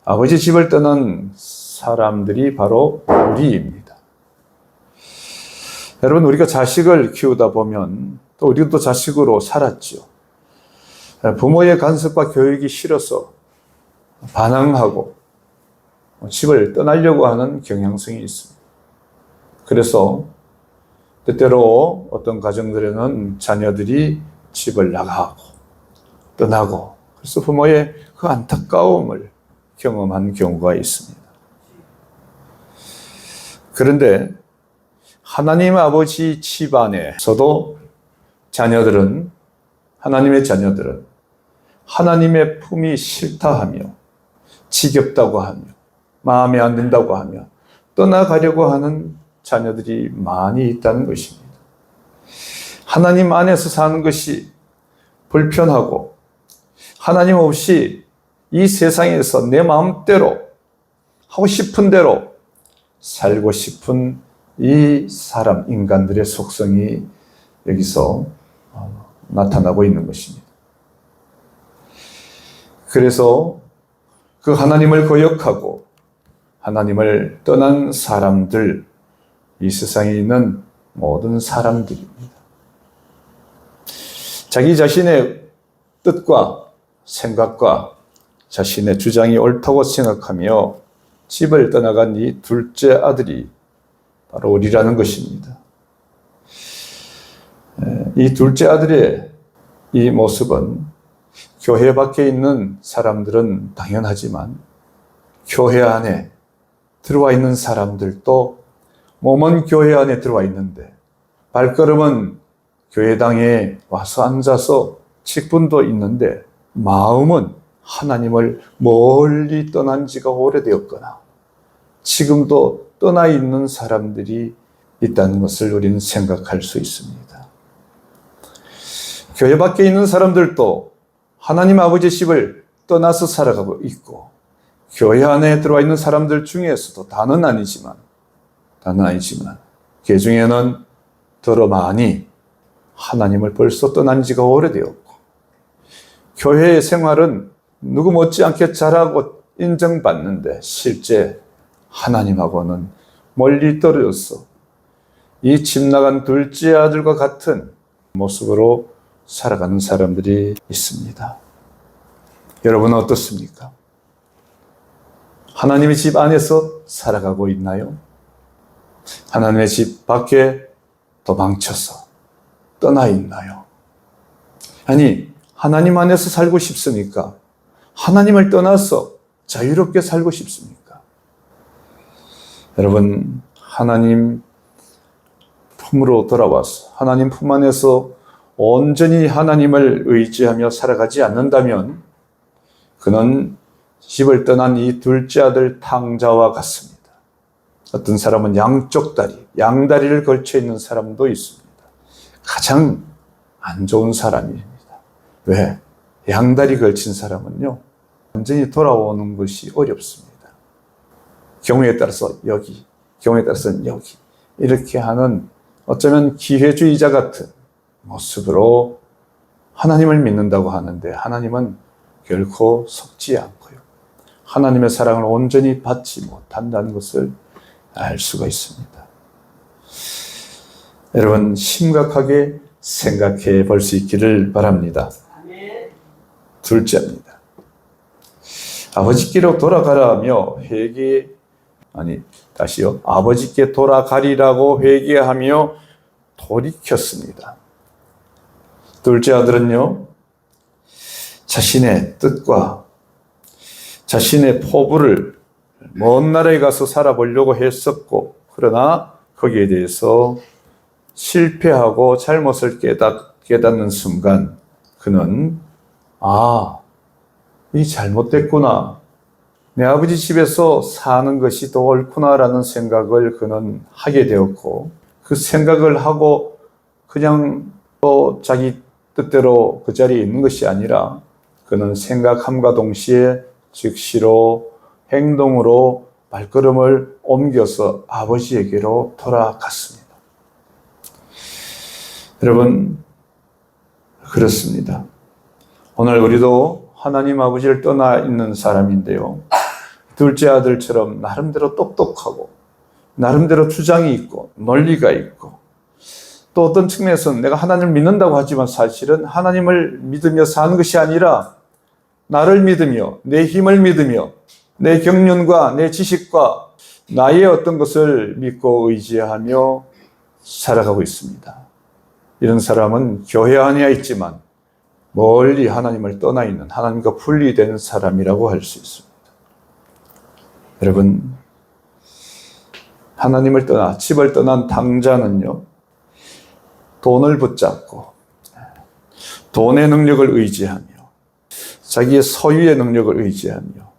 아버지 집을 떠난 사람들이 바로 우리입니다. 여러분, 우리가 자식을 키우다 보면 또 우리도 자식으로 살았죠. 부모의 간섭과 교육이 싫어서 반항하고 집을 떠나려고 하는 경향성이 있습니다. 그래서 때때로 어떤 가정들에는 자녀들이 집을 나가고 떠나고, 그래서 부모의 그 안타까움을 경험한 경우가 있습니다. 그런데 하나님 아버지 집안에서도 하나님의 자녀들은 하나님의 품이 싫다 하며, 지겹다고 하며, 마음에 안 든다고 하며 떠나가려고 하는 자녀들이 많이 있다는 것입니다. 하나님 안에서 사는 것이 불편하고, 하나님 없이 이 세상에서 내 마음대로 하고 싶은 대로 살고 싶은 이 인간들의 속성이 여기서 나타나고 있는 것입니다. 그래서 그 하나님을 거역하고 하나님을 떠난 사람들, 이 세상에 있는 모든 사람들입니다. 자기 자신의 뜻과 생각과 자신의 주장이 옳다고 생각하며 집을 떠나간 이 둘째 아들이 바로 우리라는 것입니다. 이 둘째 아들의 이 모습은 교회 밖에 있는 사람들은 당연하지만 교회 안에 들어와 있는 사람들도 몸은 교회 안에 들어와 있는데 발걸음은 교회당에 와서 앉아서 직분도 있는데 마음은 하나님을 멀리 떠난 지가 오래되었거나 지금도 떠나 있는 사람들이 있다는 것을 우리는 생각할 수 있습니다. 교회 밖에 있는 사람들도 하나님 아버지 집을 떠나서 살아가고 있고, 교회 안에 들어와 있는 사람들 중에서도 다는 아니지만 그 중에는 더러 많이 하나님을 벌써 떠난 지가 오래되었고, 교회의 생활은 누구 못지않게 잘하고 인정받는데 실제 하나님하고는 멀리 떨어져서 이 집 나간 둘째 아들과 같은 모습으로 살아가는 사람들이 있습니다. 여러분은 어떻습니까? 하나님의 집 안에서 살아가고 있나요? 하나님의 집 밖에 도망쳐서 떠나 있나요? 아니, 하나님 안에서 살고 싶습니까? 하나님을 떠나서 자유롭게 살고 싶습니까? 여러분, 하나님 품으로 돌아와서 하나님 품 안에서 온전히 하나님을 의지하며 살아가지 않는다면 그는 집을 떠난 이 둘째 아들 탕자와 같습니다. 어떤 사람은 양쪽 다리, 양다리를 걸쳐 있는 사람도 있습니다. 가장 안 좋은 사람입니다. 왜? 양다리 걸친 사람은요, 완전히 돌아오는 것이 어렵습니다. 경우에 따라서 여기, 경우에 따라서는 여기, 이렇게 하는 어쩌면 기회주의자 같은 모습으로 하나님을 믿는다고 하는데 하나님은 결코 속지 않고요, 하나님의 사랑을 온전히 받지 못한다는 것을 알 수가 있습니다. 여러분, 심각하게 생각해 볼 수 있기를 바랍니다. 둘째입니다. 아버지께로 돌아가라며 아버지께 돌아가리라고 회개하며 돌이켰습니다. 둘째 아들은요, 자신의 뜻과 자신의 포부를 먼 나라에 가서 살아보려고 했었고, 그러나 거기에 대해서 실패하고 잘못을 깨닫는 순간 그는 이 잘못됐구나, 내 아버지 집에서 사는 것이 더 옳구나라는 생각을 그는 하게 되었고, 그 생각을 하고 그냥 또 자기 뜻대로 그 자리에 있는 것이 아니라 그는 생각함과 동시에 즉시로 행동으로 발걸음을 옮겨서 아버지에게로 돌아갔습니다. 여러분, 그렇습니다. 오늘 우리도 하나님 아버지를 떠나 있는 사람인데요, 둘째 아들처럼 나름대로 똑똑하고 나름대로 주장이 있고 논리가 있고 또 어떤 측면에서는 내가 하나님을 믿는다고 하지만 사실은 하나님을 믿으며 사는 것이 아니라 나를 믿으며 내 힘을 믿으며 내 경륜과 내 지식과 나의 어떤 것을 믿고 의지하며 살아가고 있습니다. 이런 사람은 교회 안에 있지만 멀리 하나님을 떠나 있는 하나님과 분리된 사람이라고 할 수 있습니다. 여러분, 하나님을 떠나 집을 떠난 당자는요, 돈을 붙잡고 돈의 능력을 의지하며 자기의 소유의 능력을 의지하며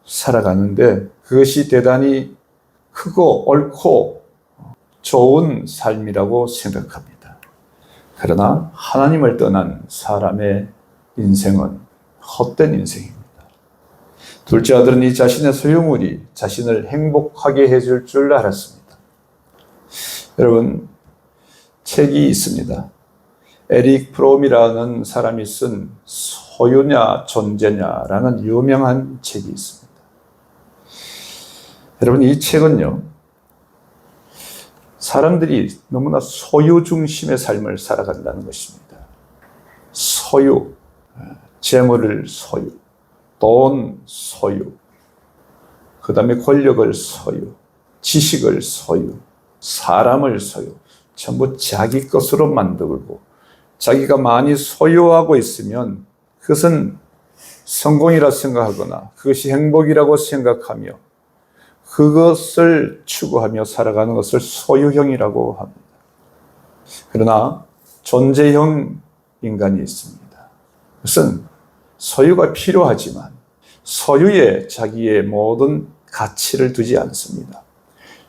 살아가는데 그것이 대단히 크고 옳고 좋은 삶이라고 생각합니다. 그러나 하나님을 떠난 사람의 인생은 헛된 인생입니다. 둘째 아들은 이 자신의 소유물이 자신을 행복하게 해줄 줄 알았습니다. 여러분, 책이 있습니다. 에릭 프롬이라는 사람이 쓴 소유냐 존재냐라는 유명한 책이 있습니다. 여러분, 이 책은요, 사람들이 너무나 소유 중심의 삶을 살아간다는 것입니다. 소유, 재물을 소유, 돈 소유, 그 다음에 권력을 소유, 지식을 소유, 사람을 소유, 전부 자기 것으로 만들고 자기가 많이 소유하고 있으면 그것은 성공이라 생각하거나 그것이 행복이라고 생각하며 그것을 추구하며 살아가는 것을 소유형이라고 합니다. 그러나 존재형 인간이 있습니다. 그것은 소유가 필요하지만 소유에 자기의 모든 가치를 두지 않습니다.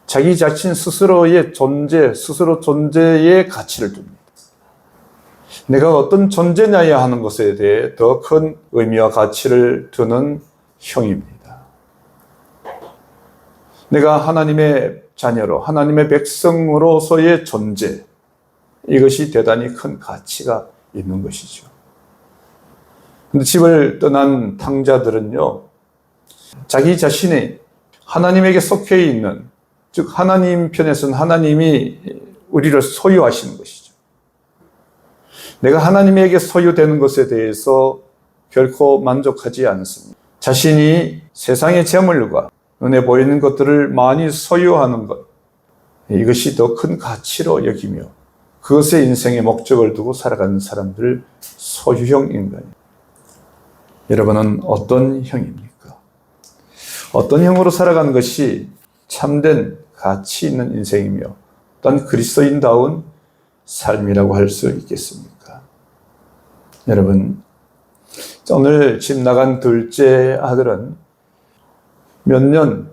자기 자신 스스로의 존재, 스스로 존재의 가치를 둡니다. 내가 어떤 존재냐야 하는 것에 대해 더 큰 의미와 가치를 두는 형입니다. 내가 하나님의 자녀로, 하나님의 백성으로서의 존재, 이것이 대단히 큰 가치가 있는 것이죠. 근데 집을 떠난 탕자들은요, 자기 자신이 하나님에게 속해 있는, 즉 하나님 편에서는 하나님이 우리를 소유하시는 것이죠. 내가 하나님에게 소유되는 것에 대해서 결코 만족하지 않습니다. 자신이 세상의 재물과 눈에 보이는 것들을 많이 소유하는 것, 이것이 더 큰 가치로 여기며 그것에 인생의 목적을 두고 살아가는 사람들, 소유형 인간입니다. 여러분은 어떤 형입니까? 어떤 형으로 살아가는 것이 참된 가치 있는 인생이며 또한 그리스도인다운 삶이라고 할 수 있겠습니까? 여러분, 오늘 집 나간 둘째 아들은 몇 년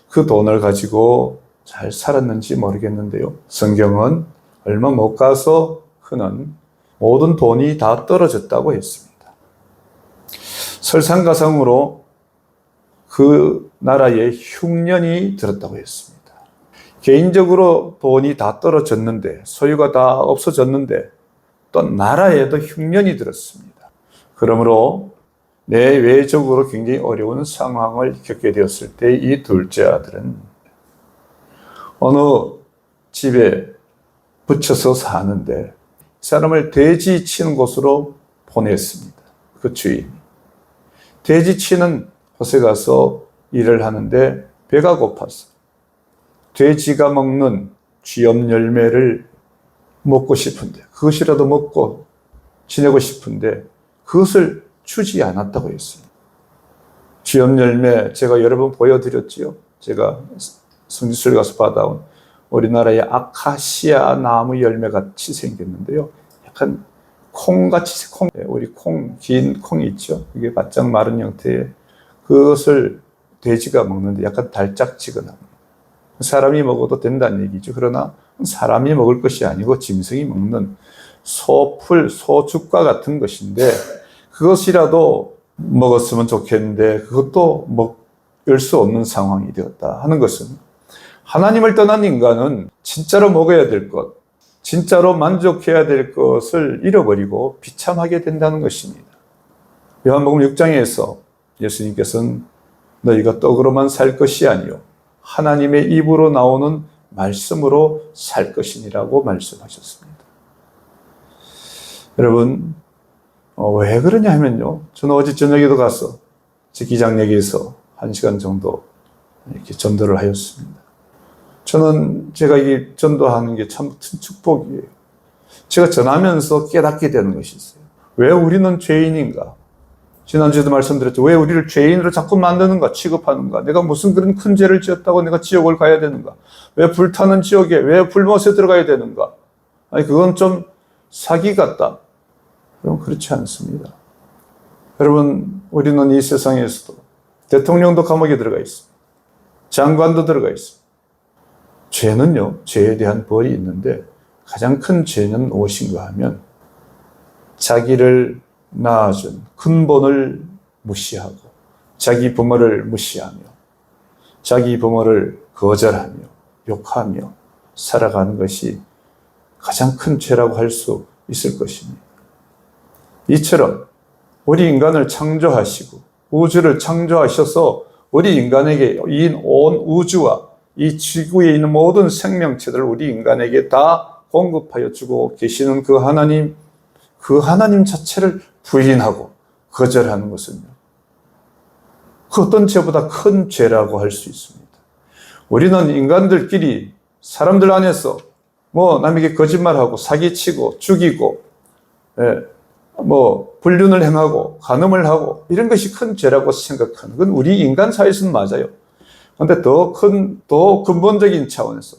그 돈을 가지고 잘 살았는지 모르겠는데요. 성경은 얼마 못 가서 그는 모든 돈이 다 떨어졌다고 했습니다. 설상가상으로 그 나라에 흉년이 들었다고 했습니다. 개인적으로 돈이 다 떨어졌는데, 소유가 다 없어졌는데 또 나라에도 흉년이 들었습니다. 그러므로 내외적으로 굉장히 어려운 상황을 겪게 되었을 때 이 둘째 아들은 어느 집에 붙여서 사는데 사람을 돼지 치는 곳으로 보냈습니다. 그 주인이. 돼지 치는 곳에 가서 일을 하는데 배가 고파서 돼지가 먹는 쥐염 열매를 먹고 싶은데, 그것이라도 먹고 지내고 싶은데 그것을 주지 않았다고 했어요. 쥐염 열매 제가 여러 번 보여드렸지요. 제가 성지순례 가서 받아온 우리나라의 아카시아 나무 열매같이 생겼는데요. 약간 콩같이, 우리 긴 콩이 있죠. 이게 바짝 마른 형태의, 그것을 돼지가 먹는데 약간 달짝지근합니다. 사람이 먹어도 된다는 얘기죠. 그러나 사람이 먹을 것이 아니고 짐승이 먹는 소풀, 소죽과 같은 것인데 그것이라도 먹었으면 좋겠는데 그것도 먹을 수 없는 상황이 되었다 하는 것은, 하나님을 떠난 인간은 진짜로 먹어야 될 것, 진짜로 만족해야 될 것을 잃어버리고 비참하게 된다는 것입니다. 요한복음 6장에서 예수님께서는 너희가 떡으로만 살 것이 아니요 하나님의 입으로 나오는 말씀으로 살 것이니라고 말씀하셨습니다. 여러분, 왜 그러냐 하면요, 저는 어제 저녁에도 가서 제 기장역에서 1시간 정도 이렇게 전도를 하였습니다. 저는 제가 이 전도하는 게 참 큰 축복이에요. 제가 전하면서 깨닫게 되는 것이 있어요. 왜 우리는 죄인인가? 지난주에도 말씀드렸죠. 왜 우리를 죄인으로 자꾸 만드는가, 취급하는가? 내가 무슨 그런 큰 죄를 지었다고 내가 지옥을 가야 되는가? 왜 불타는 지옥에, 왜 불못에 들어가야 되는가? 아니, 그건 좀 사기 같다. 여러분, 그렇지 않습니다. 여러분, 우리는 이 세상에서도 대통령도 감옥에 들어가 있습니다. 장관도 들어가 있습니다. 죄는요, 죄에 대한 벌이 있는데 가장 큰 죄는 무엇인가 하면 자기를 낳아준 근본을 무시하고 자기 부모를 무시하며 자기 부모를 거절하며 욕하며 살아가는 것이 가장 큰 죄라고 할 수 있을 것입니다. 이처럼 우리 인간을 창조하시고 우주를 창조하셔서 우리 인간에게 이 온 우주와 이 지구에 있는 모든 생명체들을 우리 인간에게 다 공급하여 주고 계시는 그 하나님 자체를 부인하고 거절하는 것은요, 그 어떤 죄보다 큰 죄라고 할 수 있습니다. 우리는 인간들끼리 사람들 안에서 남에게 거짓말하고 사기치고 죽이고 불륜을 행하고 간음을 하고 이런 것이 큰 죄라고 생각하는 건 우리 인간 사회에서는 맞아요. 그런데 더 근본적인 차원에서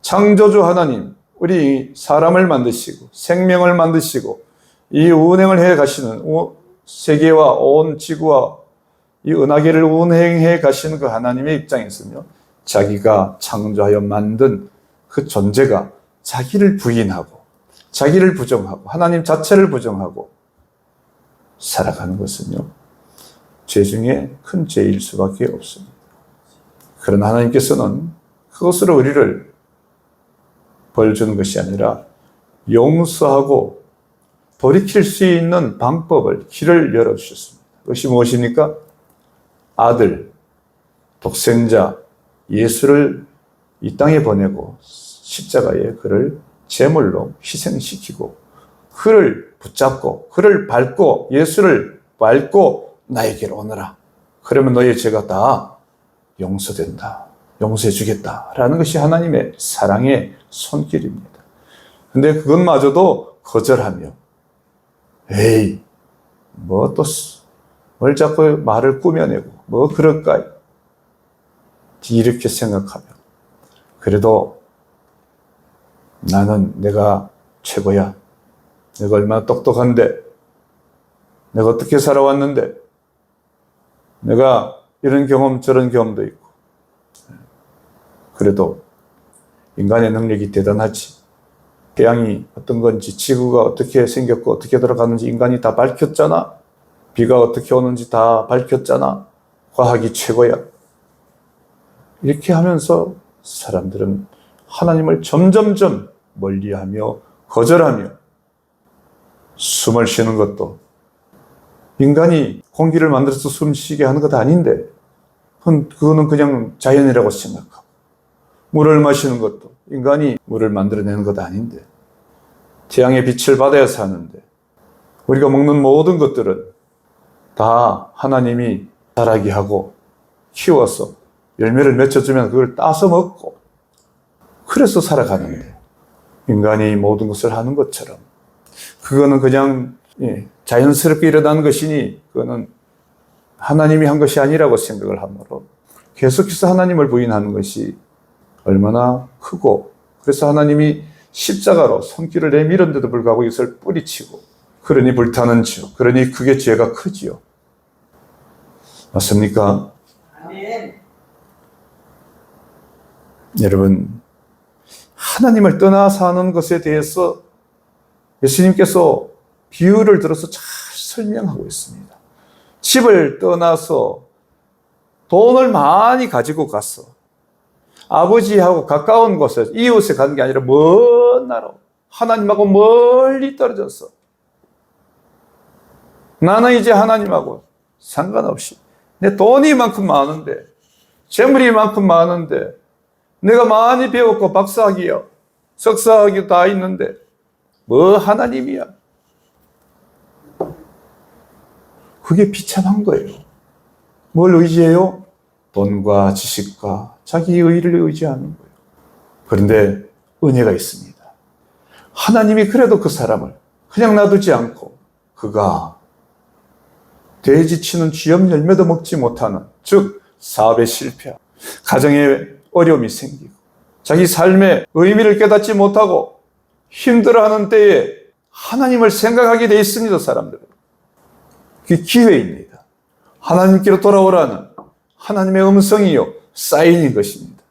창조주 하나님, 우리 사람을 만드시고 생명을 만드시고 이 운행을 해 가시는 세계와 온 지구와 이 은하계를 운행해 가시는 그 하나님의 입장에서는요, 자기가 창조하여 만든 그 존재가 자기를 부인하고 자기를 부정하고 하나님 자체를 부정하고 살아가는 것은요, 죄 중에 큰 죄일 수밖에 없습니다. 그러나 하나님께서는 그것으로 우리를 벌 주는 것이 아니라 용서하고 돌이킬 수 있는 방법을, 길을 열어주셨습니다. 그것이 무엇입니까? 아들, 독생자, 예수를 이 땅에 보내고 십자가에 그를 제물로 희생시키고 그를 붙잡고 그를 밟고 예수를 밟고 나에게로 오너라. 그러면 너의 죄가 다 용서된다. 용서해 주겠다라는 것이 하나님의 사랑의 손길입니다. 근데 그것마저도 거절하며 에이, 뭘 자꾸 말을 꾸며내고 그럴까? 이렇게 생각하며 그래도 나는 내가 최고야. 내가 얼마나 똑똑한데, 내가 어떻게 살아왔는데, 내가 이런 경험 저런 경험도 있고, 그래도 인간의 능력이 대단하지. 태양이 어떤 건지, 지구가 어떻게 생겼고 어떻게 돌아가는지 인간이 다 밝혔잖아. 비가 어떻게 오는지 다 밝혔잖아. 과학이 최고야. 이렇게 하면서 사람들은 하나님을 점점점 멀리하며 거절하며 숨을 쉬는 것도 인간이 공기를 만들어서 숨 쉬게 하는 것 아닌데 그거는 그냥 자연이라고 생각하고 물을 마시는 것도 인간이 물을 만들어내는 것 아닌데 태양의 빛을 받아야 사는데 우리가 먹는 모든 것들은 다 하나님이 자라게 하고 키워서 열매를 맺혀주면 그걸 따서 먹고 그래서 살아가는데 인간이 모든 것을 하는 것처럼 그거는 그냥 자연스럽게 일어나는 것이니 그거는 하나님이 한 것이 아니라고 생각을 하므로 계속해서 하나님을 부인하는 것이 얼마나 크고 그래서 하나님이 십자가로 손길을 내밀었는데도 불구하고 이것을 뿌리치고 그러니 불타는 지옥, 그러니 그게 죄가 크지요. 맞습니까? 아멘. 여러분, 하나님을 떠나 사는 것에 대해서 예수님께서 비유를 들어서 잘 설명하고 있습니다. 집을 떠나서 돈을 많이 가지고 가서 아버지하고 가까운 곳에 이웃에 가는 게 아니라 먼 나라 하나님하고 멀리 떨어져서 나는 이제 하나님하고 상관없이 내 돈이 이만큼 많은데, 재물이 이만큼 많은데, 내가 많이 배웠고 박사학위요, 석사학위 다 있는데 뭐 하나님이야? 그게 비참한 거예요. 뭘 의지해요? 돈과 지식과 자기 의를 의지하는 거예요. 그런데 은혜가 있습니다. 하나님이 그래도 그 사람을 그냥 놔두지 않고 그가 돼지 치는 쥐염 열매도 먹지 못하는, 즉 사업에 실패하고 가정에 어려움이 생기고 자기 삶의 의미를 깨닫지 못하고 힘들어하는 때에 하나님을 생각하게 돼 있습니다. 사람들은. 그게 기회입니다. 하나님께로 돌아오라는 하나님의 음성이요, 사인인 것입니다.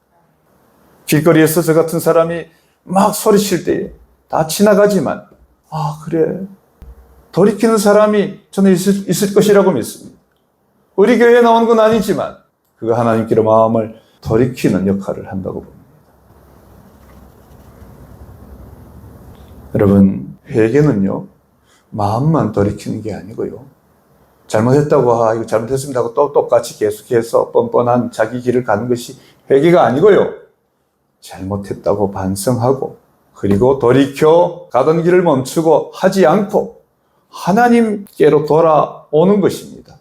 길거리에서 저 같은 사람이 막 소리칠 때에 다 지나가지만, 아 그래, 돌이키는 사람이 저는 있을 것이라고 믿습니다. 우리 교회에 나온 건 아니지만 그가 하나님께로 마음을 돌이키는 역할을 한다고 봅니다. 여러분, 회개는요, 마음만 돌이키는 게 아니고요, 잘못했다고, 이거 잘못했습니다 하고 또 똑같이 계속해서 뻔뻔한 자기 길을 가는 것이 회개가 아니고요, 잘못했다고 반성하고 그리고 돌이켜 가던 길을 멈추고 하지 않고 하나님께로 돌아오는 것입니다.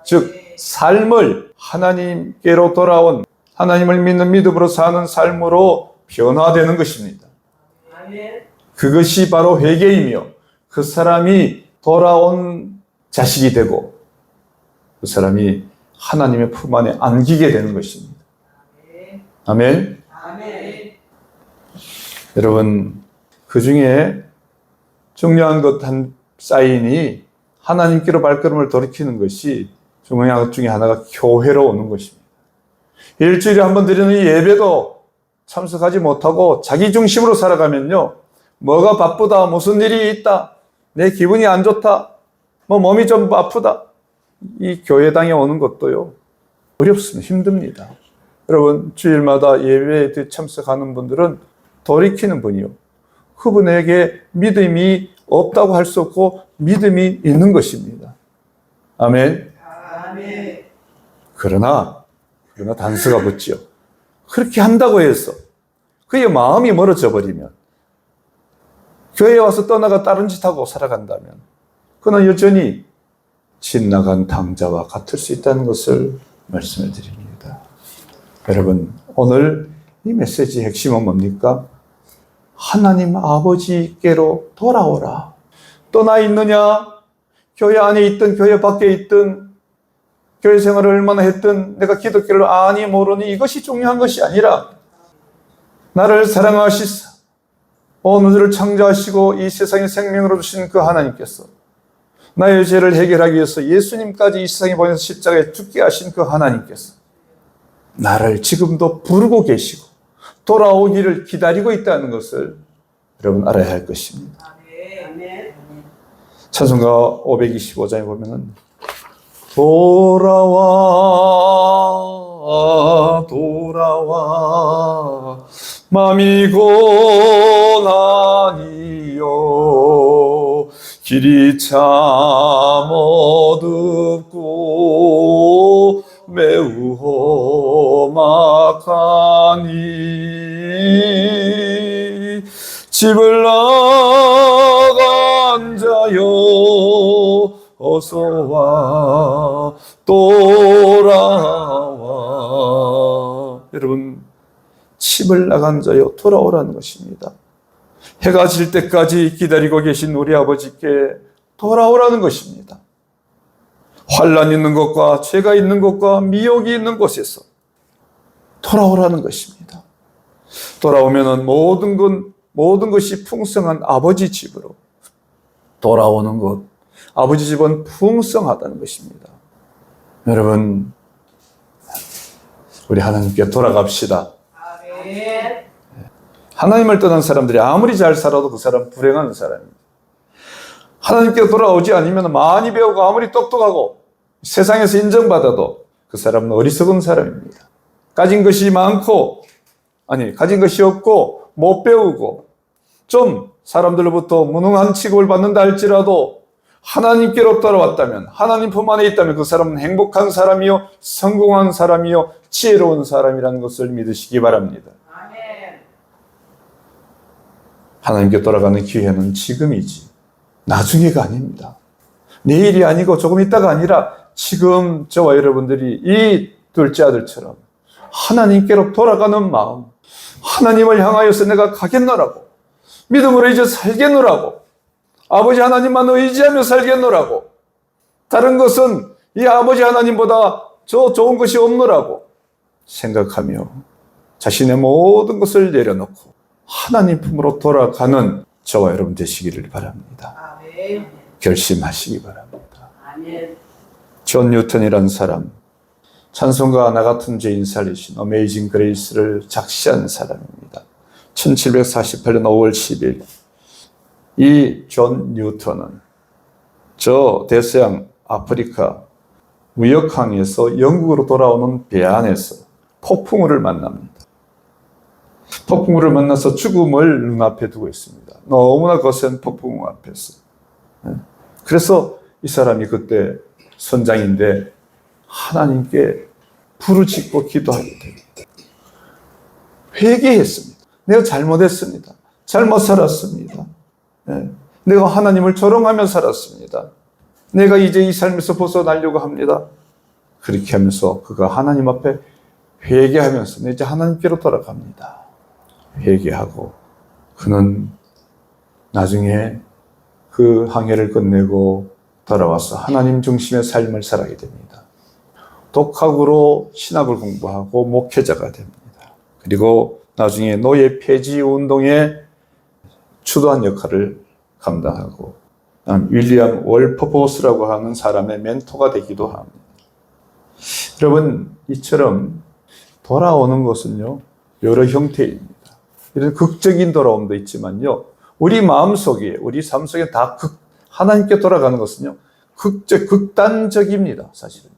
즉 삶을 하나님께로 돌아온, 하나님을 믿는 믿음으로 사는 삶으로 변화되는 것입니다. 그것이 바로 회개이며 그 사람이 돌아온 자식이 되고 그 사람이 하나님의 품 안에 안기게 되는 것입니다. 아멘. 아멘. 여러분, 그 중에 중요한 것 한 사인이 하나님께로 발걸음을 돌이키는 것이 중요한 것 중에 하나가 교회로 오는 것입니다. 일주일에 한 번 드리는 이 예배도 참석하지 못하고 자기 중심으로 살아가면요, 뭐가 바쁘다, 무슨 일이 있다, 내 기분이 안 좋다, 뭐 몸이 좀 아프다, 이 교회당에 오는 것도요 어렵습니다. 힘듭니다. 여러분, 주일마다 예배에 참석하는 분들은 돌이키는 분이요, 그분에게 믿음이 없다고 할 수 없고 믿음이 있는 것입니다. 아멘. 아멘. 그러나 단서가 붙죠. 그렇게 한다고 해서 그의 마음이 멀어져 버리면, 교회에 와서 떠나가 다른 짓 하고 살아간다면 그는 여전히 집 나간 당자와 같을 수 있다는 것을 말씀을 드립니다. 여러분, 오늘 이 메시지의 핵심은 뭡니까? 하나님 아버지께로 돌아오라. 떠나 있느냐? 교회 안에 있든 교회 밖에 있든 교회 생활을 얼마나 했든 내가 기독교를 아니 모르니 이것이 중요한 것이 아니라, 나를 사랑하시사 온 우주를 창조하시고 이 세상에 생명으로 주신 그 하나님께서 나의 죄를 해결하기 위해서 예수님까지 이 세상에 보내서 십자가에 죽게 하신 그 하나님께서 나를 지금도 부르고 계시고 돌아오기를 기다리고 있다는 것을 여러분 알아야 할 것입니다. 찬송가 525장에 보면은 돌아와 돌아와 맘이 고난이요 길이 참 어둡고 매우 험악하니 집을 나간 자여 어서와 돌아와. 여러분, 집을 나간 자여 돌아오라는 것입니다. 해가 질 때까지 기다리고 계신 우리 아버지께 돌아오라는 것입니다. 환난 있는 곳과 죄가 있는 곳과 미혹이 있는 곳에서 돌아오라는 것입니다. 돌아오면은 모든 것이 풍성한 아버지 집으로 돌아오는 것, 아버지 집은 풍성하다는 것입니다. 여러분, 우리 하나님께 돌아갑시다. 아멘. 하나님을 떠난 사람들이 아무리 잘 살아도 그 사람은 불행한 사람입니다. 하나님께 돌아오지 않으면 많이 배우고 아무리 똑똑하고 세상에서 인정받아도 그 사람은 어리석은 사람입니다. 가진 것이 없고 못 배우고 좀 사람들로부터 무능한 취급을 받는다 할지라도 하나님께로 돌아왔다면, 하나님 품 안에 있다면 그 사람은 행복한 사람이요, 성공한 사람이요, 지혜로운 사람이라는 것을 믿으시기 바랍니다. 하나님께 돌아가는 기회는 지금이지 나중에가 아닙니다. 내일이 아니고 조금 있다가 아니라 지금 저와 여러분들이 이 둘째 아들처럼 하나님께로 돌아가는 마음, 하나님을 향하여서 내가 가겠노라고, 믿음으로 이제 살겠노라고, 아버지 하나님만 의지하며 살겠노라고, 다른 것은 이 아버지 하나님보다 저 좋은 것이 없노라고 생각하며 자신의 모든 것을 내려놓고 하나님 품으로 돌아가는 저와 여러분 되시기를 바랍니다. 아멘. 결심하시기 바랍니다. 아멘. 존 뉴턴이라는 사람, 찬송가 나 같은 죄인 살리신 어메이징 그레이스를 작시한 사람입니다. 1748년 5월 10일 이 존 뉴턴은 저 대서양 아프리카 무역항에서 영국으로 돌아오는 배 안에서 폭풍우를 만납니다. 폭풍우를 만나서 죽음을 눈앞에 두고 있습니다. 너무나 거센 폭풍우 앞에서. 그래서 이 사람이 그때 선장인데 하나님께 부르짖고 기도하게 됩니다. 회개했습니다. 내가 잘못했습니다. 잘못 살았습니다. 내가 하나님을 조롱하며 살았습니다. 내가 이제 이 삶에서 벗어나려고 합니다. 그렇게 하면서 그가 하나님 앞에 회개하면서 이제 하나님께로 돌아갑니다. 회개하고 그는 나중에 그 항해를 끝내고 돌아와서 하나님 중심의 삶을 살아게 됩니다. 독학으로 신학을 공부하고 목회자가 됩니다. 그리고 나중에 노예 폐지 운동에 주도한 역할을 감당하고 윌리엄 월퍼보스라고 하는 사람의 멘토가 되기도 합니다. 여러분, 이처럼 돌아오는 것은요, 여러 형태입니다. 이런 극적인 돌아옴도 있지만요, 우리 마음속에, 우리 삶 속에 다 하나님께 돌아가는 것은요, 극단적입니다, 사실은.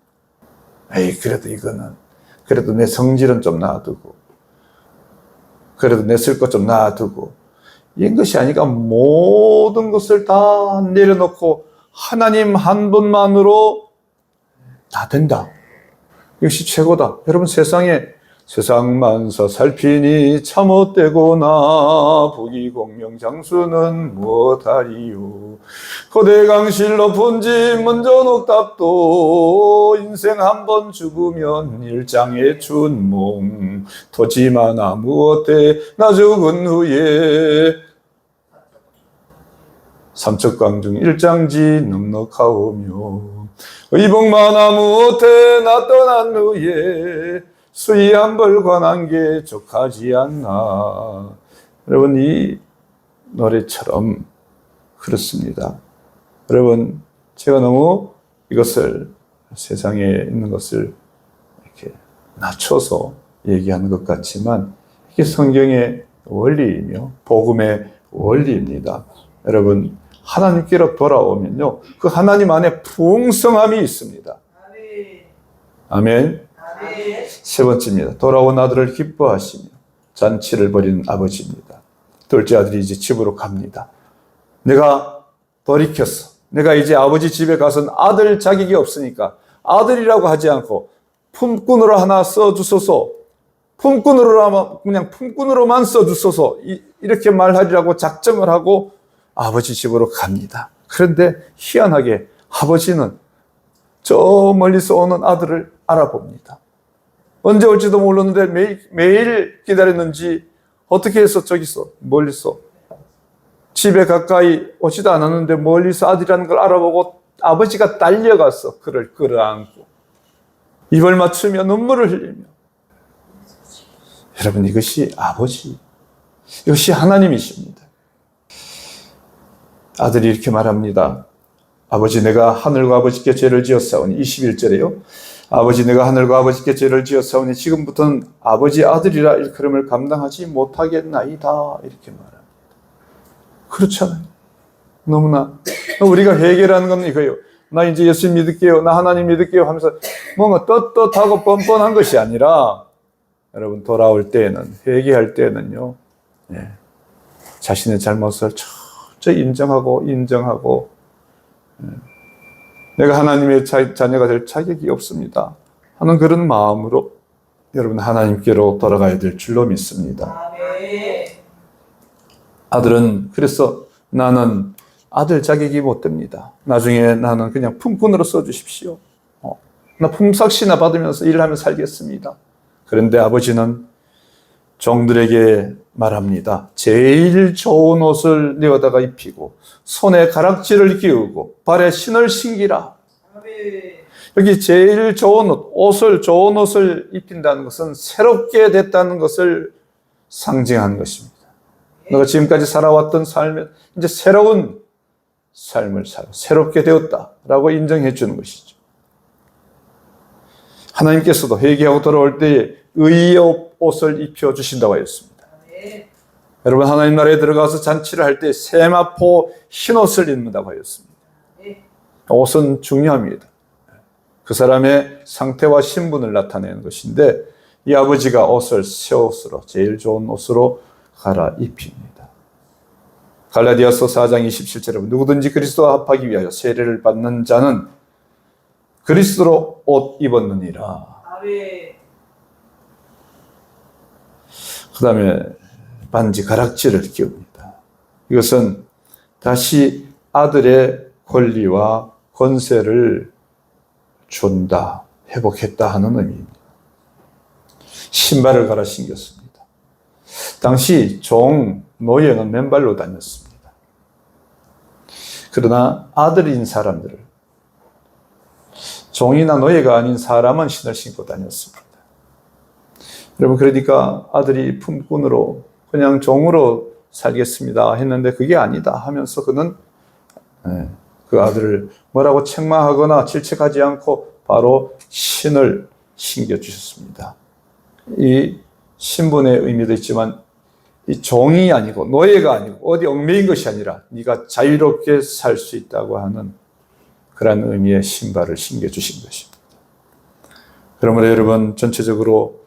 에이, 그래도 이거는, 그래도 내 성질은 좀 놔두고, 그래도 내 쓸 것 좀 놔두고, 이런 것이 아니라 모든 것을 다 내려놓고 하나님 한 분만으로 다 된다. 이것이 최고다. 여러분, 세상 만사 살피니 참헛되고나 부귀공명 장수는 무엇하리요. 거대 강실 높은 집 먼저 녹답도 인생 한 번 죽으면 일장의 춘몽 토지마나 무엇대 나 죽은 후에 삼척강중 일장지 넉넉하오며 의복마나 무엇대 나 떠난 후에 수의 한 벌 관한 게 족하지 않나. 여러분, 이 노래처럼 그렇습니다. 여러분, 제가 너무 이것을 세상에 있는 것을 이렇게 낮춰서 얘기하는 것 같지만 이게 성경의 원리이며 복음의 원리입니다. 여러분, 하나님께로 돌아오면요, 그 하나님 안에 풍성함이 있습니다. 아멘. 세 번째입니다. 돌아온 아들을 기뻐하시며 잔치를 벌이는 아버지입니다. 둘째 아들이 이제 집으로 갑니다. 내가 돌이켰어. 내가 이제 아버지 집에 가서는 아들 자격이 없으니까 아들이라고 하지 않고 품꾼으로 하나 써주소서. 그냥 품꾼으로만 써주소서. 이렇게 말하리라고 작정을 하고 아버지 집으로 갑니다. 그런데 희한하게 아버지는 저 멀리서 오는 아들을 알아봅니다. 언제 올지도 몰랐는데 매일 기다렸는지 어떻게 해서 저기서 멀리서 집에 가까이 오지도 않았는데 멀리서 아들이라는 걸 알아보고 아버지가 달려가서 그를 끌어안고 입을 맞추며 눈물을 흘리며. 여러분, 이것이 아버지, 이것이 하나님이십니다. 아들이 이렇게 말합니다. 아버지, 내가 하늘과 아버지께 죄를 지었사오니, 21절에요. 아버지, 내가 하늘과 아버지께 죄를 지었사오니 지금부터는 아버지 아들이라 일컬음을 감당하지 못하겠나이다. 이렇게 말합니다. 그렇잖아요. 너무나 우리가 회개라는 건 이거예요. 나 이제 예수 믿을게요, 나 하나님 믿을게요 하면서 뭔가 떳떳하고 뻔뻔한 것이 아니라, 여러분, 돌아올 때에는, 회개할 때에는요, 자신의 잘못을 철저히 인정하고 내가 하나님의 자녀가 될 자격이 없습니다 하는 그런 마음으로 여러분 하나님께로 돌아가야 될 줄로 믿습니다. 아들은 그래서 나는 아들 자격이 못 됩니다. 나중에 나는 그냥 품꾼으로 써주십시오. 나 품삯이나 받으면서 일하며 살겠습니다. 그런데 아버지는 종들에게 말합니다. 제일 좋은 옷을 내어다가 입히고 손에 가락지를 끼우고 발에 신을 신기라. 여기 제일 좋은 좋은 옷을 입힌다는 것은 새롭게 됐다는 것을 상징하는 것입니다. 너가 지금까지 살아왔던 삶에 이제 새로운 삶을 살아 새롭게 되었다라고 인정해 주는 것이죠. 하나님께서도 회개하고 돌아올 때에 의의 옷을 입혀 주신다고 했습니다. 여러분 하나님 나라에 들어가서 잔치를 할 때 세마포 흰 옷을 입는다고 하였습니다. 옷은 중요합니다. 그 사람의 상태와 신분을 나타내는 것인데 이 아버지가 옷을 새 옷으로 제일 좋은 옷으로 갈아입힙니다. 갈라디아서 4장 27절에 누구든지 그리스도와 합하기 위하여 세례를 받는 자는 그리스도로 옷 입었느니라. 그 다음에 반지 가락지를 끼웁니다. 이것은 다시 아들의 권리와 권세를 준다, 회복했다 하는 의미입니다. 신발을 갈아 신겼습니다. 당시 노예는 맨발로 다녔습니다. 그러나 아들인 사람들을 종이나 노예가 아닌 사람은 신을 신고 다녔습니다. 여러분 그러니까 아들이 품꾼으로 그냥 종으로 살겠습니다 했는데 그게 아니다 하면서 그는 그 아들을 뭐라고 책망하거나 질책하지 않고 바로 신을 신겨주셨습니다. 이 신분의 의미도 있지만 이 종이 아니고 노예가 아니고 어디 얽매인 것이 아니라 네가 자유롭게 살 수 있다고 하는 그런 의미의 신발을 신겨주신 것입니다. 그러므로 여러분 전체적으로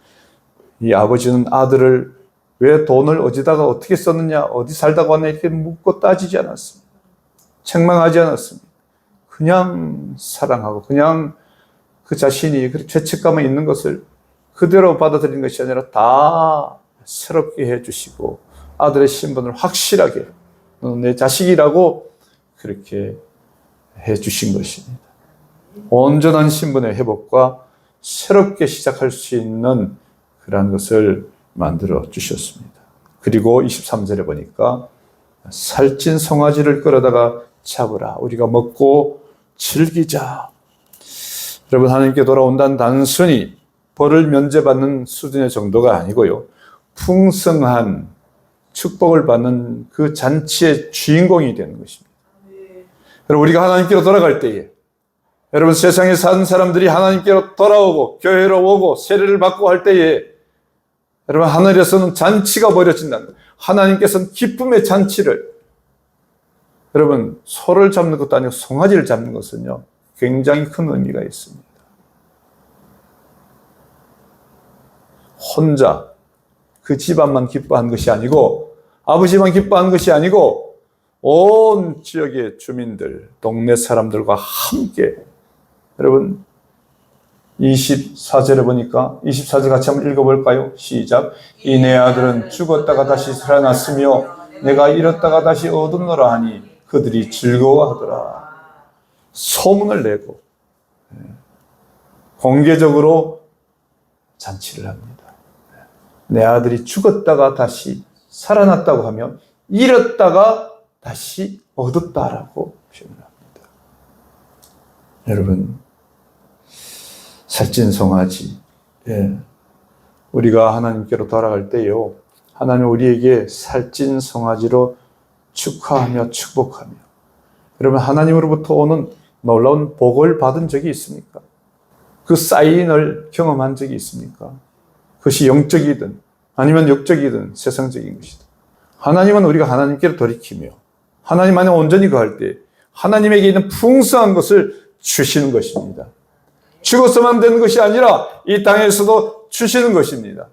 이 아버지는 아들을 왜 돈을 어디다가 어떻게 썼느냐 어디 살다가 왔냐 이렇게 묻고 따지지 않았습니다. 책망하지 않았습니다. 그냥 사랑하고 그냥 그 자신이 죄책감에 있는 것을 그대로 받아들이는 것이 아니라 다 새롭게 해주시고 아들의 신분을 확실하게 너는 내 자식이라고 그렇게 해주신 것입니다. 온전한 신분의 회복과 새롭게 시작할 수 있는 그러한 것을 만들어 주셨습니다. 그리고 23절에 보니까 살찐 송아지를 끌어다가 잡으라. 우리가 먹고 즐기자. 여러분 하나님께 돌아온다는 단순히 벌을 면제받는 수준의 정도가 아니고요. 풍성한 축복을 받는 그 잔치의 주인공이 되는 것입니다. 여러분 우리가 하나님께로 돌아갈 때에 여러분 세상에 사는 사람들이 하나님께로 돌아오고 교회로 오고 세례를 받고 할 때에 여러분 하늘에서는 잔치가 벌어진다는 거예요. 하나님께서는 기쁨의 잔치를 여러분 소를 잡는 것도 아니고 송아지를 잡는 것은요 굉장히 큰 의미가 있습니다. 혼자 그 집안만 기뻐한 것이 아니고 아버지만 기뻐한 것이 아니고 온 지역의 주민들, 동네 사람들과 함께 여러분 24절에 보니까 24절 같이 한번 읽어볼까요? 시작. 이 내 아들은 죽었다가 다시 살아났으며 내가 잃었다가 다시 얻었노라 하니 그들이 즐거워하더라. 소문을 내고 공개적으로 잔치를 합니다. 내 아들이 죽었다가 다시 살아났다고 하면 잃었다가 다시 얻었다라고 표현을 합니다. 여러분 살찐 송아지 우리가 하나님께로 돌아갈 때요 하나님 우리에게 살찐 송아지로 축하하며 축복하며 여러분 하나님으로부터 오는 놀라운 복을 받은 적이 있습니까? 그 사인을 경험한 적이 있습니까? 그것이 영적이든 아니면 육적이든 세상적인 것이든 하나님은 우리가 하나님께로 돌이키며 하나님 안에 온전히 거할 때 하나님에게 있는 풍성한 것을 주시는 것입니다. 죽어서만 되는 것이 아니라 이 땅에서도 주시는 것입니다.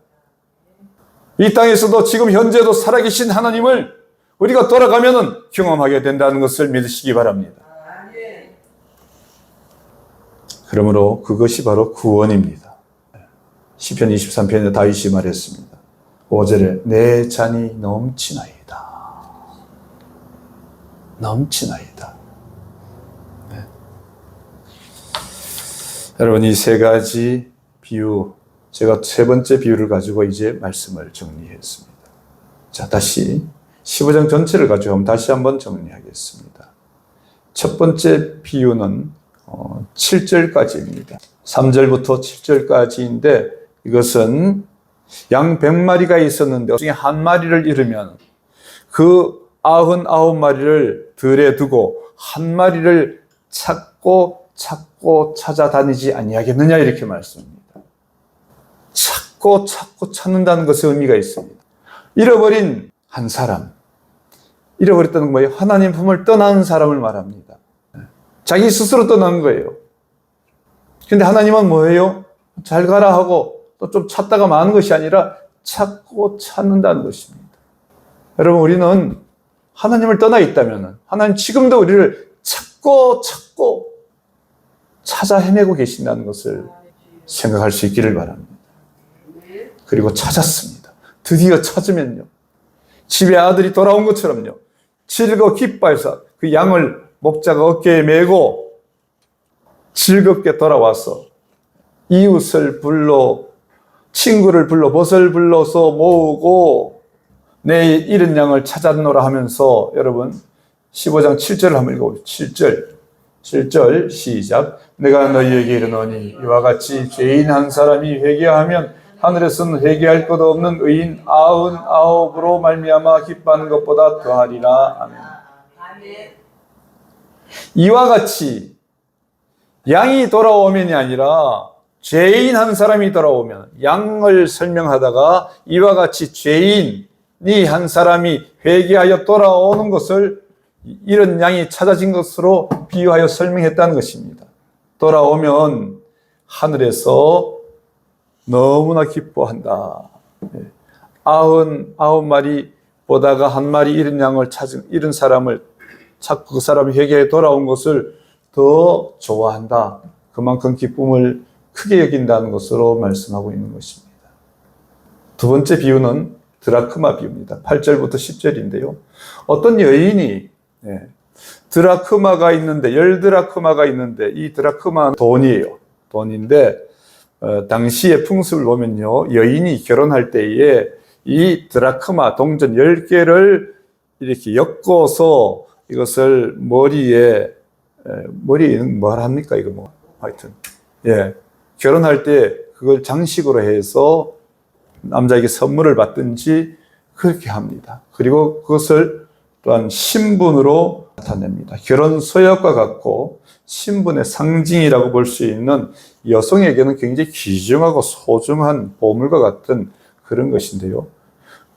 이 땅에서도 지금 현재도 살아계신 하나님을 우리가 돌아가면은 경험하게 된다는 것을 믿으시기 바랍니다. 그러므로 그것이 바로 구원입니다. 시편 23편에 다윗이 말했습니다. 5절에 내 잔이 넘치나이다. 넘치나이다. 네. 여러분, 이 세 가지 비유, 제가 세 번째 비유를 가지고 이제 말씀을 정리했습니다. 자, 다시 15장 전체를 가지고 다시 한번 정리하겠습니다. 첫 번째 비유는 7절까지입니다. 3절부터 7절까지인데 이것은 양 100마리가 있었는데 중에 한 마리를 잃으면 그 99마리를 들에 두고 한 마리를 찾고 찾아다니지 아니하겠느냐 이렇게 말씀합니다. 찾고 찾는다는 것에 의미가 있습니다. 잃어버린 한 사람, 잃어버렸다는 건 뭐예요? 하나님 품을 떠난 사람을 말합니다. 자기 스스로 떠난 거예요. 근데 하나님은 뭐예요? 잘 가라 하고 또 좀 찾다가 마는 것이 아니라 찾고 찾는다는 것입니다. 여러분, 우리는 하나님을 떠나 있다면 하나님 지금도 우리를 찾고 찾아 헤매고 계신다는 것을 생각할 수 있기를 바랍니다. 그리고 찾았습니다. 드디어 찾으면요, 집에 아들이 돌아온 것처럼요, 즐거워 기뻐해서 그 양을 목자가 어깨에 메고 즐겁게 돌아와서 이웃을 불러, 친구를 불러, 벗을 불러서 모으고 내 잃은 양을 찾았노라 하면서, 여러분 15장 7절을 한번 읽어보세요. 7절 시작. 내가 너희에게 이르노니 이와 같이 죄인 한 사람이 회개하면 하늘에서는 회개할 것 없는 의인 99으로 말미암아 기뻐하는 것보다 더하리라. 아멘. 이와 같이 양이 돌아오면이 아니라 죄인 한 사람이 돌아오면, 양을 설명하다가 이와 같이 죄인이 한 사람이 회개하여 돌아오는 것을 이런 양이 찾아진 것으로 비유하여 설명했다는 것입니다. 돌아오면 하늘에서 너무나 기뻐한다. 99마리 보다가 한 마리 잃은 양을 찾은, 잃은 사람을 찾고 그 사람이 회개에 돌아온 것을 더 좋아한다. 그만큼 기쁨을 크게 여긴다는 것으로 말씀하고 있는 것입니다. 두 번째 비유는 드라크마 비유입니다. 8절부터 10절인데요. 어떤 여인이 드라크마가 있는데, 10드라크마가 있는데, 이 드라크마는 돈이에요. 돈인데 당시의 풍습을 보면요, 여인이 결혼할 때에 이 드라크마 동전 10개를 이렇게 엮어서 이것을 머리에 뭘 합니까? 이거 뭐 하여튼 결혼할 때 그걸 장식으로 해서 남자에게 선물을 받든지 그렇게 합니다. 그리고 그것을 또한 신분으로 나타냅니다. 결혼 서약과 같고 신분의 상징이라고 볼 수 있는, 여성에게는 굉장히 귀중하고 소중한 보물과 같은 그런 것인데요.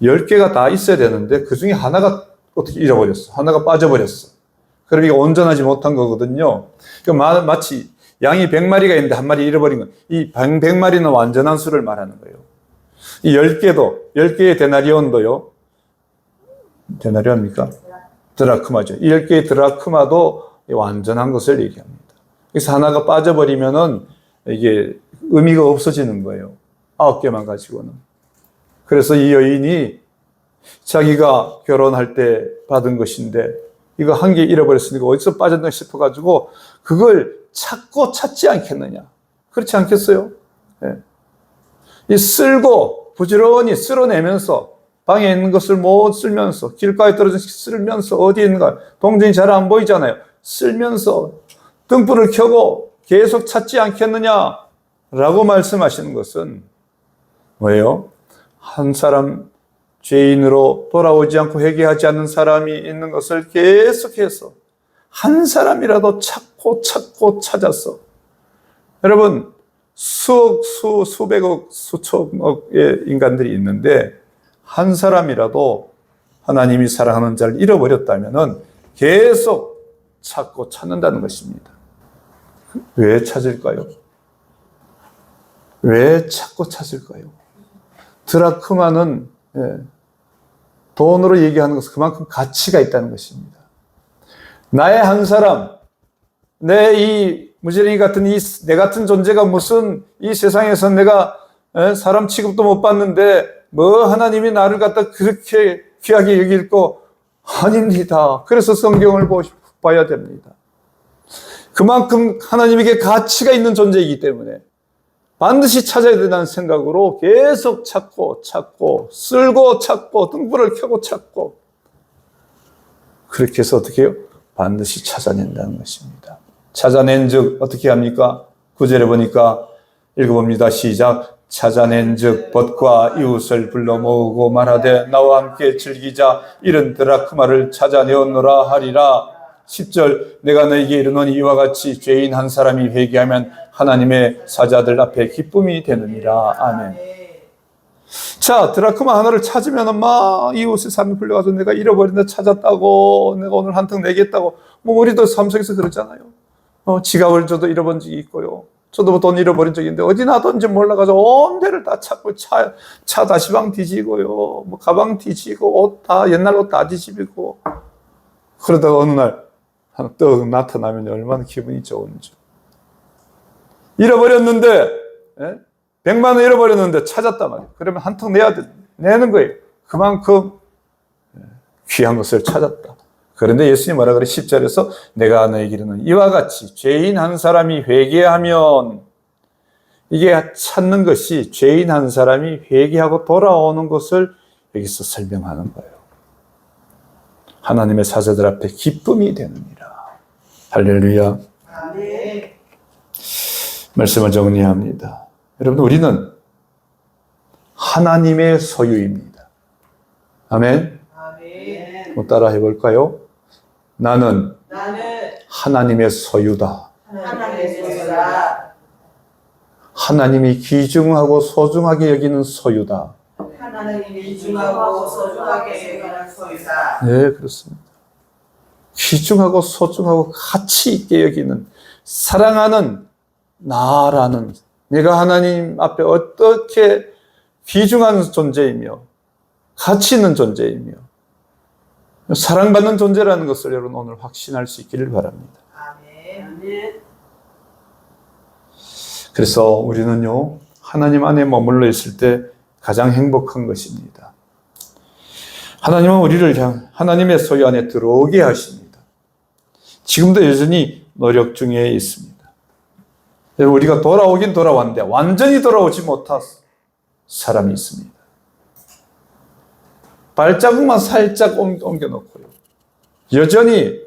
10개가 다 있어야 되는데 그 중에 하나가 어떻게 잃어버렸어. 하나가 빠져버렸어. 그러니까 온전하지 못한 거거든요. 마치 양이 100마리가 있는데 한 마리 잃어버린 건, 이 100마리는 완전한 수를 말하는 거예요. 이 10개도, 10개의 데나리온도요, 데나리온입니까? 드라크마죠. 이 10개의 드라크마도 완전한 것을 얘기합니다. 그래서 하나가 빠져버리면은 이게 의미가 없어지는 거예요. 9개만 가지고는. 그래서 이 여인이 자기가 결혼할 때 받은 것인데 이거 한 개 잃어버렸으니까 어디서 빠졌나 싶어가지고 그걸 찾고 찾지 않겠느냐. 그렇지 않겠어요? 이 쓸고 부지런히 쓸어내면서, 방에 있는 것을 못 쓸면서, 길가에 떨어진 것을 쓸면서, 어디에 있는가 동전이 잘 안 보이잖아요. 쓸면서 등불을 켜고 계속 찾지 않겠느냐 라고 말씀하시는 것은 뭐예요? 한 사람, 죄인으로 돌아오지 않고 회개하지 않는 사람이 있는 것을 계속해서 한 사람이라도 찾고 찾아서, 여러분 수백억, 수천억의 인간들이 있는데 한 사람이라도 하나님이 사랑하는 자를 잃어버렸다면 계속 찾고 찾는다는 것입니다. 왜 찾을까요? 왜 찾고 찾을까요? 드라크마는 돈으로 얘기하는 것은 그만큼 가치가 있다는 것입니다. 나의 한 사람, 이 무지랭이 같은 내 같은 존재가 무슨 이 세상에서 내가 사람 취급도 못 받는데 뭐 하나님이 나를 갖다 그렇게 귀하게 여길고 아닙니다. 그래서 성경을 봐야 됩니다. 그만큼 하나님에게 가치가 있는 존재이기 때문에 반드시 찾아야 된다는 생각으로 계속 찾고 쓸고 찾고 등불을 켜고 찾고 그렇게 해서 어떻게 해요? 반드시 찾아낸다는 것입니다. 찾아낸 즉 어떻게 합니까? 9절에 보니까 읽어봅니다. 시작. 찾아낸 즉 벗과 이웃을 불러 모으고 말하되 나와 함께 즐기자 이런 드라크마를 찾아내었노라 하리라. 10절 내가 너에게 이르노니 이와 같이 죄인 한 사람이 회개하면 하나님의 사자들 앞에 기쁨이 되느니라. 아멘. 자, 드라크마 하나를 찾으면 막 이웃의 사람이 불려가서 내가 잃어버린 데 찾았다고, 내가 오늘 한턱 내겠다고. 뭐 우리도 삼성에서 그러잖아요. 지갑을 저도 잃어본 적이 있고요. 저도 뭐 돈 잃어버린 적이 있는데 어디 놔뒀는지 몰라가지고 온 데를 다 찾고 차 다시방 뒤지고요. 뭐 가방 뒤지고 옷 다 옛날 옷 다 뒤집고 그러다가 어느 날 하나 떡 나타나면 얼마나 기분이 좋은지. 잃어버렸는데 100만 원 잃어버렸는데 찾았단 말이에요. 그러면 한턱 내는 거예요. 그만큼 귀한 것을 찾았다. 그런데 예수님이 뭐라 그래? 10절에서 내가 너에게 이르노니 이와 같이 죄인 한 사람이 회개하면, 이게 찾는 것이 죄인 한 사람이 회개하고 돌아오는 것을 여기서 설명하는 거예요. 하나님의 사자들 앞에 기쁨이 되느니라. 할렐루야. 아멘. 말씀을 정리합니다. 여러분, 우리는 하나님의 소유입니다. 아멘. 아멘. 뭐 따라 해볼까요? 나는 하나님의 소유다. 하나님의 소유다. 하나님이 귀중하고 소중하게 여기는 소유다. 하나님이 귀중하고 소중하게 여기는 소유다. 네, 그렇습니다. 귀중하고 소중하고 가치 있게 여기는, 사랑하는 나라는, 내가 하나님 앞에 어떻게 귀중한 존재이며 가치 있는 존재이며 사랑받는 존재라는 것을 여러분 오늘 확신할 수 있기를 바랍니다. 아멘. 그래서 우리는요, 하나님 안에 머물러 있을 때 가장 행복한 것입니다. 하나님은 우리를 하나님의 소유 안에 들어오게 하십니다. 지금도 여전히 노력 중에 있습니다. 우리가 돌아오긴 돌아왔는데 완전히 돌아오지 못한 사람이 있습니다. 발자국만 살짝 옮겨놓고요. 여전히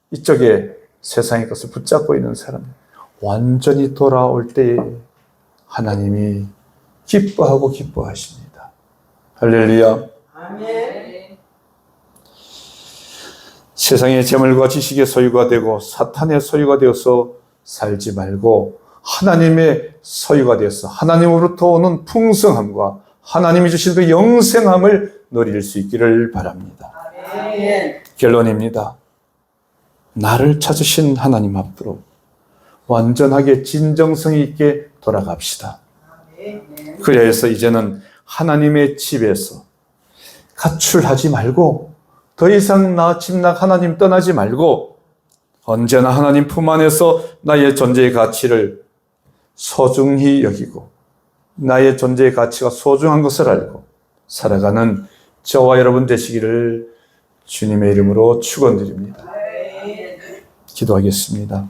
이쪽에 세상의 것을 붙잡고 있는 사람, 완전히 돌아올 때에 하나님이 기뻐하고 기뻐하십니다. 할렐루야. 아멘. 세상의 재물과 지식의 소유가 되고 사탄의 소유가 되어서 살지 말고 하나님의 소유가 되어서 하나님으로부터 오는 풍성함과 하나님이 주신 그 영생함을 누릴 수 있기를 바랍니다. 아멘. 결론입니다. 나를 찾으신 하나님 앞으로 완전하게 진정성 있게 돌아갑시다. 아멘. 그래서 이제는 하나님의 집에서 가출하지 말고 더 이상 나 집낙 하나님 떠나지 말고 언제나 하나님 품 안에서 나의 존재의 가치를 소중히 여기고 나의 존재의 가치가 소중한 것을 알고 살아가는 저와 여러분 되시기를 주님의 이름으로 축원드립니다. 아멘. 기도하겠습니다.